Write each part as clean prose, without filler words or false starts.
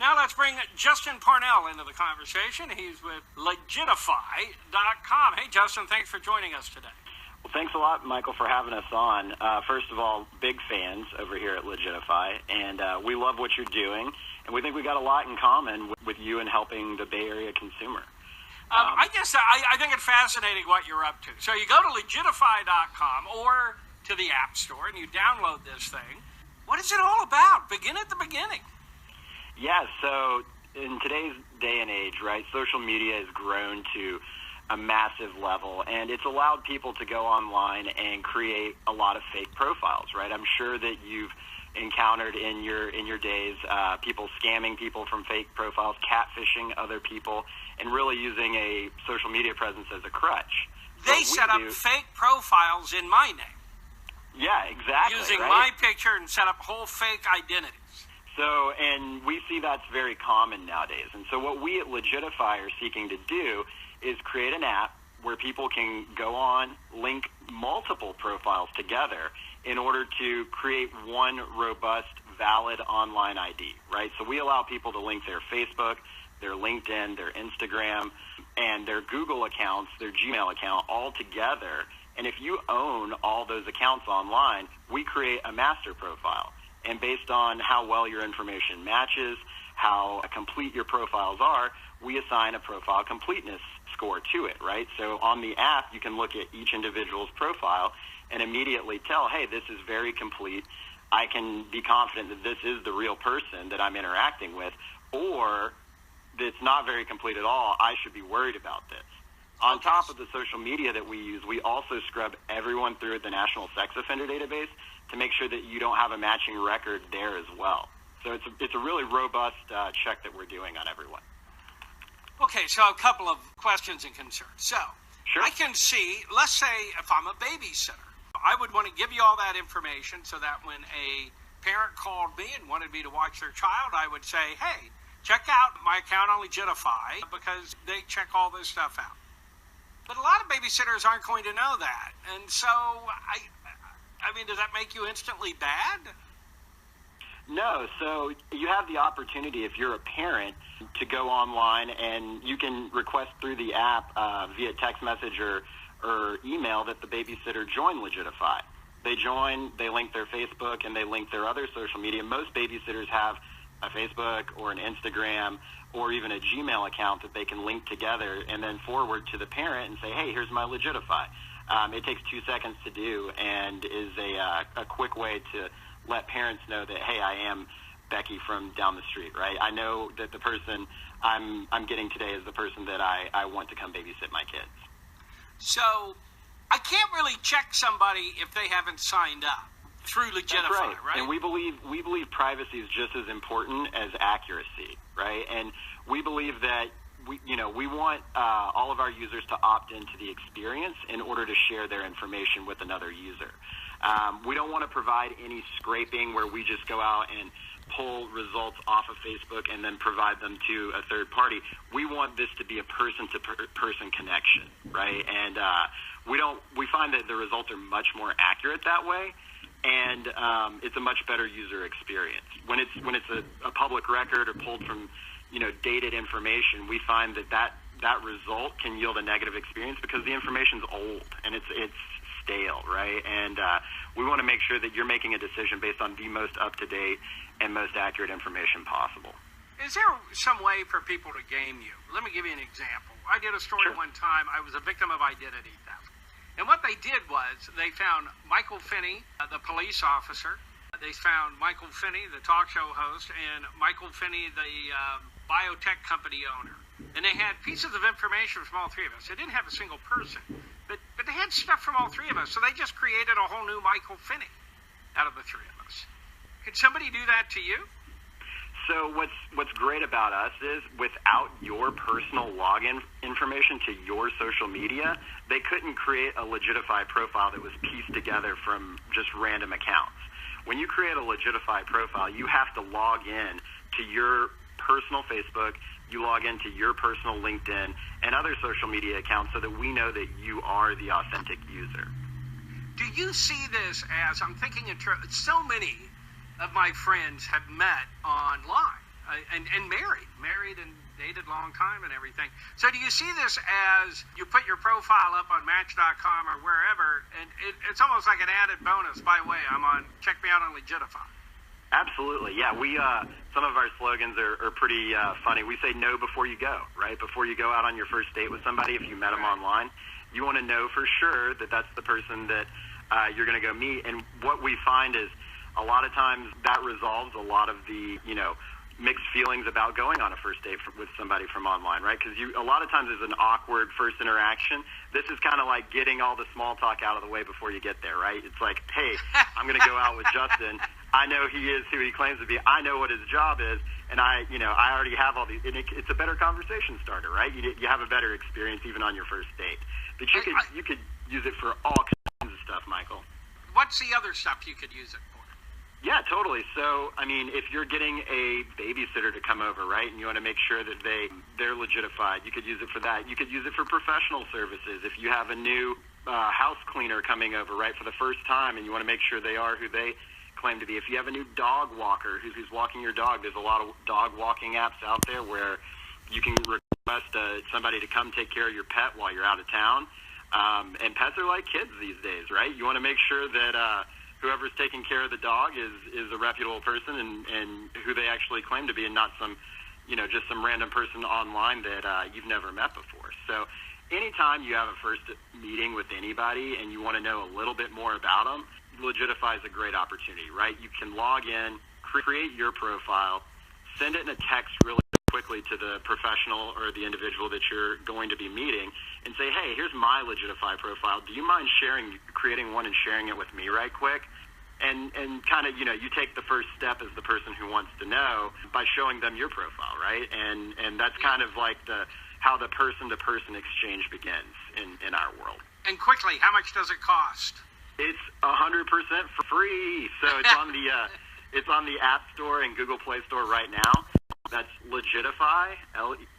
Now let's bring Justin Parnell into the conversation. He's with Legitifi.com. Hey, Justin, thanks for joining us today. Well, thanks a lot, Michael, for having us on. First of all, big fans over here at Legitifi, and we love what you're doing, and we think we got a lot in common with you in helping the Bay Area consumer. I think it's fascinating what you're up to. So you go to Legitifi.com or to the App Store, and you download this thing. What is it all about? Begin at the beginning. Yeah, so in today's day and age, right, social media has grown to a massive level, and it's allowed people to go online and create a lot of fake profiles, right? I'm sure that you've encountered in your days people scamming people from fake profiles, catfishing other people, and really using a social media presence as a crutch. They set up fake profiles in my name. Yeah, exactly. Using right? my picture and set up whole fake identities. So, and we see that's very common nowadays. And so what we at Legitifi are seeking to do is create an app where people can go on, link multiple profiles together in order to create one robust, valid online ID, right? So we allow people to link their Facebook, their LinkedIn, their Instagram, and their Google accounts, their Gmail account all together. And if you own all those accounts online, we create a master profile. And based on how well your information matches, how complete your profiles are, we assign a profile completeness score to it, right? So on the app, you can look at each individual's profile and immediately tell, hey, this is very complete. I can be confident that this is the real person that I'm interacting with, or it's not very complete at all. I should be worried about this. On top of the social media that we use, we also scrub everyone through the National Sex Offender Database to make sure that you don't have a matching record there as well. So it's a really robust check that we're doing on everyone. Okay, so a couple of questions and concerns. So Sure. I can see, let's say if I'm a babysitter, I would want to give you all that information so that when a parent called me and wanted me to watch their child, I would say, hey, check out my account on Legitifi because they check all this stuff out. But a lot of babysitters aren't going to know that. And so, I mean, does that make you instantly bad? No, so you have the opportunity, if you're a parent, to go online and you can request through the app via text message or email that the babysitter join Legitifi. They join, they link their Facebook, and they link their other social media. Most babysitters have a Facebook or an Instagram or even a Gmail account that they can link together and then forward to the parent and say, hey, here's my Legitifi. It takes 2 seconds to do and is a quick way to let parents know that, hey, I am Becky from down the street, right? I know that the person I'm getting today is the person that I want to come babysit my kids. So I can't really check somebody if they haven't signed up through Legitifi, right? And we believe privacy is just as important as accuracy, right? And we believe that we want all of our users to opt into the experience in order to share their information with another user. We don't want to provide any scraping where we just go out and pull results off of Facebook and then provide them to a third party. We want this to be a person-to-person connection, right? And we find that the results are much more accurate that way, and it's a much better user experience. When it's a public record or pulled from dated information, we find that result can yield a negative experience because the information's old and it's stale, right? And we want to make sure that you're making a decision based on the most up-to-date and most accurate information possible. Is there some way for people to game you? Let me give you an example. I did a story one time. I was a victim of identity theft. And what they did was they found Michael Finney, the police officer. They found Michael Finney, the talk show host, and Michael Finney, the biotech company owner. And they had pieces of information from all three of us. They didn't have a single person, but they had stuff from all three of us. So they just created a whole new Michael Finney out of the three of us. Could somebody do that to you? So what's great about us is without your personal login information to your social media, they couldn't create a Legitifi profile that was pieced together from just random accounts. When you create a Legitifi profile, you have to log in to your personal Facebook, you log into your personal LinkedIn and other social media accounts so that we know that you are the authentic user. Do you see this as, I'm thinking so many of my friends have met online. and married and dated a long time and everything. So do you see this as you put your profile up on Match.com or wherever, and it's almost like an added bonus? By the way, check me out on Legitifi. Absolutely, yeah. We some of our slogans are pretty funny. We say no before you go, right? Before you go out on your first date with somebody, if you met them online, you want to know for sure that that's the person that you're going to go meet. And what we find is a lot of times that resolves a lot of the, mixed feelings about going on a first date with somebody from online, right? Because a lot of times there's an awkward first interaction. This is kind of like getting all the small talk out of the way before you get there, right? It's like, hey, I'm going to go out with Justin. I know he is who he claims to be. I know what his job is, and I already have all these. And it's a better conversation starter, right? You have a better experience even on your first date. But you could use it for all kinds of stuff, Michael. What's the other stuff you could use it for? Yeah, totally. So, if you're getting a babysitter to come over, right, and you want to make sure that they're legitified, you could use it for that. You could use it for professional services. If you have a new house cleaner coming over, right, for the first time, and you want to make sure they are who they claim to be. If you have a new dog walker who's walking your dog, there's a lot of dog walking apps out there where you can request somebody to come take care of your pet while you're out of town. And pets are like kids these days, right? You want to make sure that whoever's taking care of the dog is a reputable person and who they actually claim to be, and not some, just some random person online that you've never met before. So anytime you have a first meeting with anybody and you want to know a little bit more about them, Legitifi is a great opportunity, right? You can log in, create your profile, send it in a text really quickly to the professional or the individual that you're going to be meeting and say, hey, here's my Legitifi profile. Do you mind creating one and sharing it with me right quick? And kind of, you take the first step as the person who wants to know by showing them your profile, right? And that's kind of like how the person-to-person exchange begins in our world. And quickly, how much does it cost? It's 100% for free. So it's on the App Store and Google Play Store right now. That's Legitifi,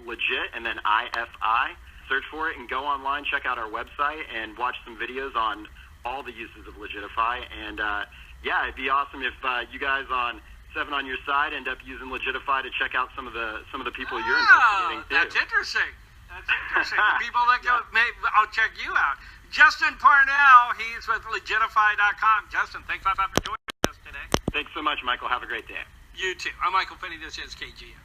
legit, and then IFI. Search for it and go online, check out our website, and watch some videos on all the uses of Legitifi. And it'd be awesome if you guys on 7 on Your Side end up using Legitifi to check out some of the people you're investigating too. That's interesting. The people that go, I'll check you out. Justin Parnell, he's with Legitifi.com. Justin, thanks a lot for joining us today. Thanks so much, Michael. Have a great day. You too. I'm Michael Finney. This is KGM.